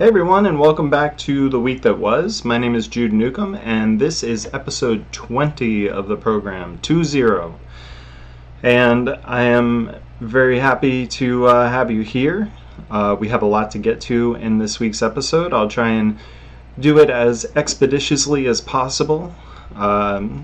Hey everyone, and welcome back to The Week That Was. My name is Jude Newcomb, and this is episode 20 of the program, 20. And I am very happy to have you here. We have a lot to get to in this week's episode. I'll try and do it as expeditiously as possible. The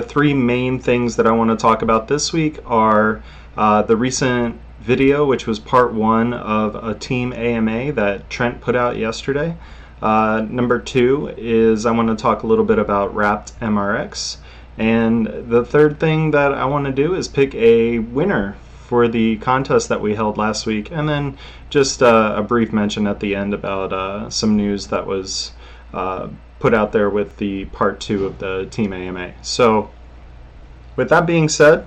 three main things that I want to talk about this week are the recent video, which was part one of a team AMA that Trent put out yesterday. Number two is I want to talk a little bit about Wrapped MRX. And the third thing that I want to do is pick a winner for the contest that we held last week. And then just a brief mention at the end about some news that was put out there with the part two of the team AMA. So with that being said,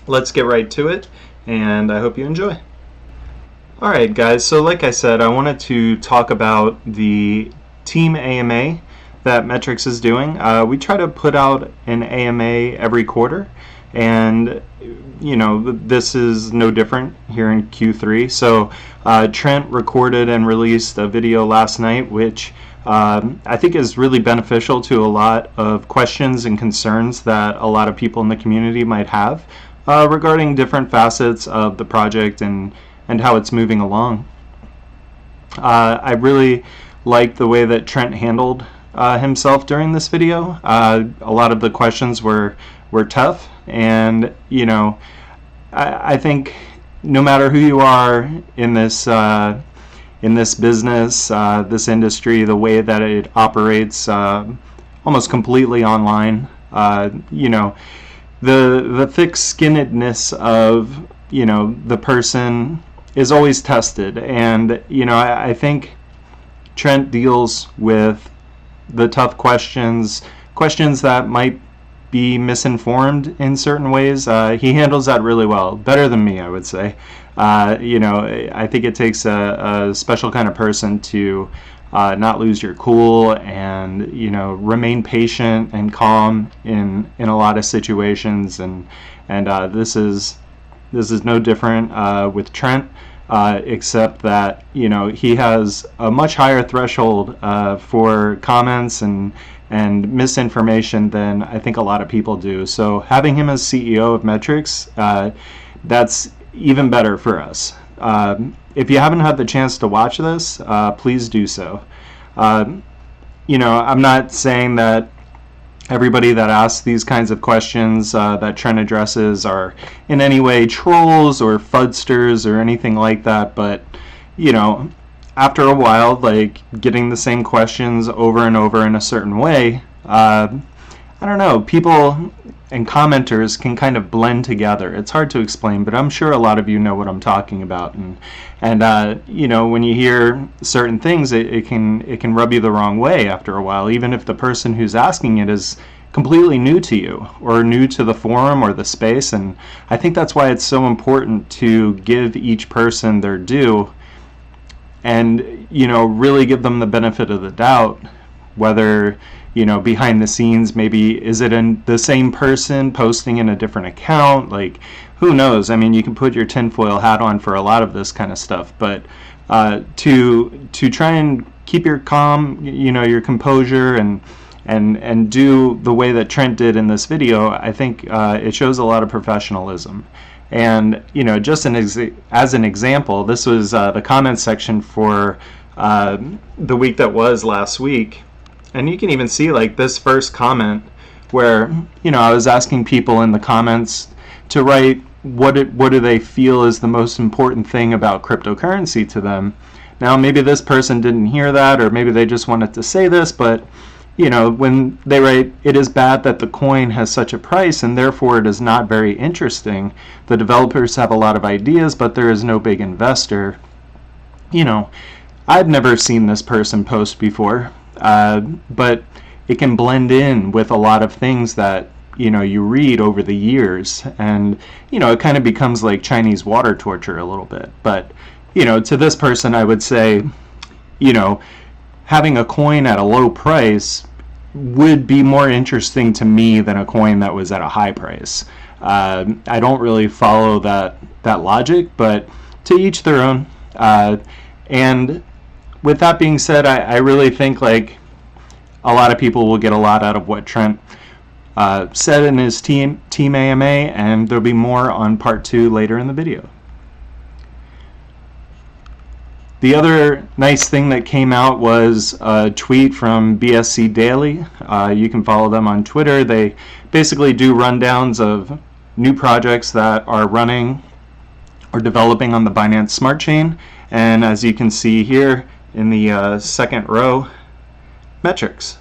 let's get right to it. And I hope you enjoy. Alright guys, so like I said, I wanted to talk about the Team AMA that Metrix is doing. We try to put out an AMA every quarter, and you know, this is no different here in Q3. So Trent recorded and released a video last night, which I think is really beneficial to a lot of questions and concerns that a lot of people in the community might have regarding different facets of the project and how it's moving along. I really liked the way that Trent handled himself during this video. A lot of the questions were tough, and you know, I think no matter who you are in this business, this industry, the way that it operates almost completely online, you know, the thick-skinnedness of, you know, the person is always tested. And you know, I think Trent deals with the tough questions that might be misinformed in certain ways. He handles that really well, better than me, I would say. You know, I think it takes a special kind of person to not lose your cool and, you know, remain patient and calm in a lot of situations, and this is no different with Trent, except that, you know, he has a much higher threshold for comments and misinformation than I think a lot of people do. So having him as CEO of Metrix, that's even better for us. If you haven't had the chance to watch this, please do so. You know, I'm not saying that everybody that asks these kinds of questions that Trent addresses are in any way trolls or fudsters or anything like that, but you know, after a while, like getting the same questions over and over in a certain way, I don't know, people and commenters can kind of blend together. It's hard to explain, but I'm sure a lot of you know what I'm talking about. And you know, when you hear certain things, it can rub you the wrong way after a while, even if the person who's asking it is completely new to you or new to the forum or the space. And I think that's why it's so important to give each person their due and, you know, really give them the benefit of the doubt, whether, you know, behind the scenes, maybe is it the same person posting in a different account? Like, who knows? I mean, you can put your tinfoil hat on for a lot of this kind of stuff, but to try and keep your calm, you know, your composure, and do the way that Trent did in this video, I think it shows a lot of professionalism. And you know, just as an example, this was the comments section for the week that was last week. And you can even see like this first comment where, you know, I was asking people in the comments to write what do they feel is the most important thing about cryptocurrency to them. Now maybe this person didn't hear that, or maybe they just wanted to say this, but you know, when they write, it is bad that the coin has such a price and therefore it is not very interesting. The developers have a lot of ideas, but there is no big investor. You know, I've never seen this person post before. But it can blend in with a lot of things that, you know, you read over the years, and you know, it kind of becomes like Chinese water torture a little bit. But you know, to this person I would say, you know, having a coin at a low price would be more interesting to me than a coin that was at a high price. I don't really follow that logic, but to each their own. And with that being said, I really think like a lot of people will get a lot out of what Trent said in his Team AMA, and there'll be more on part 2 later in the video. The other nice thing that came out was a tweet from BSC Daily. You can follow them on Twitter. They basically do rundowns of new projects that are running or developing on the Binance Smart Chain. And as you can see here in the second row, Metrix.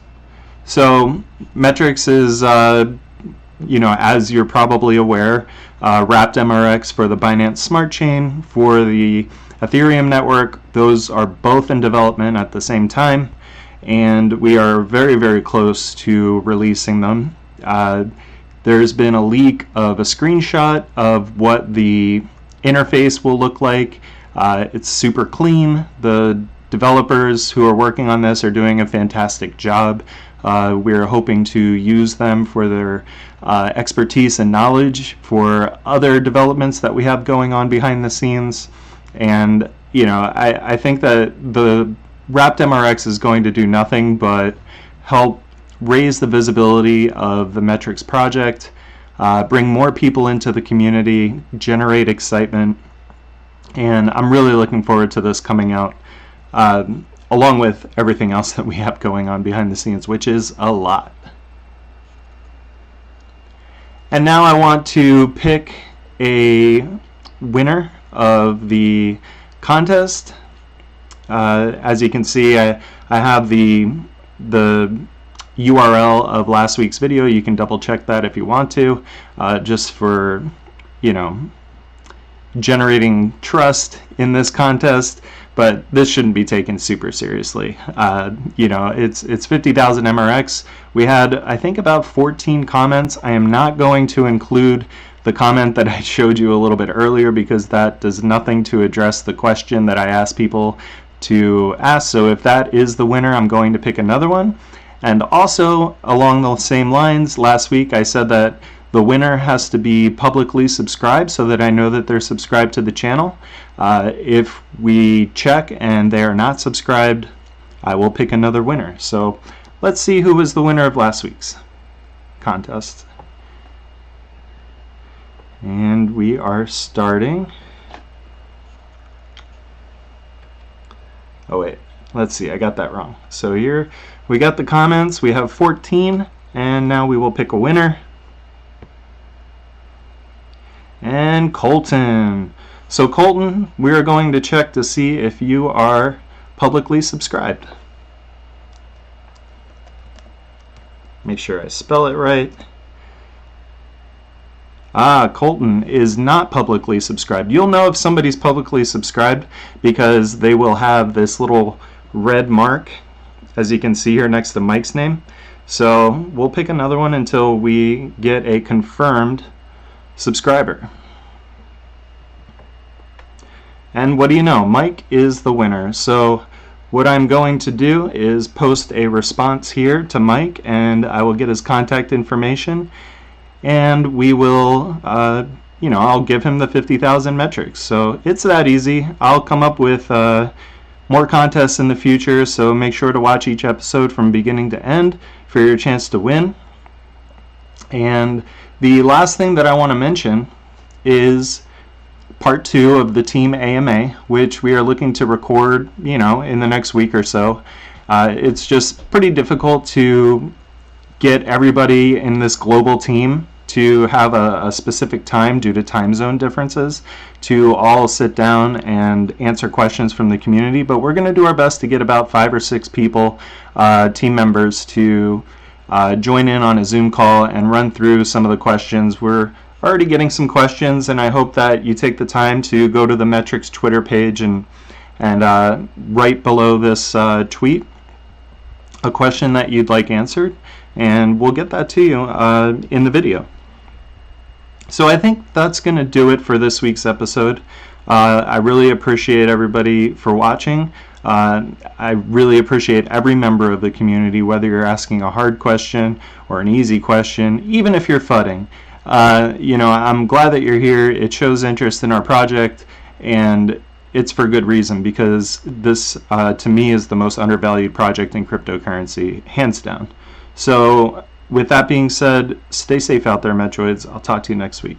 So Metrix is, as you're probably aware, wrapped MRX for the Binance Smart Chain, for the Ethereum network. Those are both in development at the same time, and we are very, very close to releasing them. There's been a leak of a screenshot of what the interface will look like. It's super clean. The developers who are working on this are doing a fantastic job. We're hoping to use them for their expertise and knowledge for other developments that we have going on behind the scenes. And I think that the wrapped MRX is going to do nothing but help raise the visibility of the Metrix project, bring more people into the community, generate excitement, and I'm really looking forward to this coming out, along with everything else that we have going on behind the scenes, which is a lot. And now I want to pick a winner of the contest. As you can see, I have the URL of last week's video. You can double check that if you want to, just for generating trust in this contest. But this shouldn't be taken super seriously. It's 50,000 MRX. We had, I think, about 14 comments. I am not going to include the comment that I showed you a little bit earlier, because that does nothing to address the question that I asked people to ask. So if that is the winner, I'm going to pick another one. And also, along the same lines, last week I said that the winner has to be publicly subscribed so that I know that they're subscribed to the channel. If we check and they are not subscribed, I will pick another winner. So let's see who was the winner of last week's contest. And we are starting. Oh wait, let's see, I got that wrong. So here we got the comments, we have 14, and now we will pick a winner. And Colton. So Colton, we are going to check to see if you are publicly subscribed. Make sure I spell it right. Colton is not publicly subscribed. You'll know if somebody's publicly subscribed because they will have this little red mark, as you can see here next to Mike's name. So we'll pick another one until we get a confirmed subscriber. And what do you know? Mike is the winner. So what I'm going to do is post a response here to Mike, and I will get his contact information, and we will, I'll give him the 50,000 Metrix. So it's that easy. I'll come up with more contests in the future, so make sure to watch each episode from beginning to end for your chance to win. And the last thing that I want to mention is part 2 of the Team AMA, which we are looking to record, in the next week or so. It's just pretty difficult to get everybody in this global team to have a specific time due to time zone differences to all sit down and answer questions from the community, but we're going to do our best to get about 5 or 6 people, team members, to join in on a Zoom call and run through some of the questions. We're already getting some questions, and I hope that you take the time to go to the Metrix Twitter page and right below this tweet a question that you'd like answered, and we'll get that to you in the video. So I think that's going to do it for this week's episode. I really appreciate everybody for watching. I really appreciate every member of the community, whether you're asking a hard question or an easy question, even if you're fudding. I'm glad that you're here. It shows interest in our project, and it's for good reason, because this, to me, is the most undervalued project in cryptocurrency, hands down. So with that being said, stay safe out there, Metroids. I'll talk to you next week.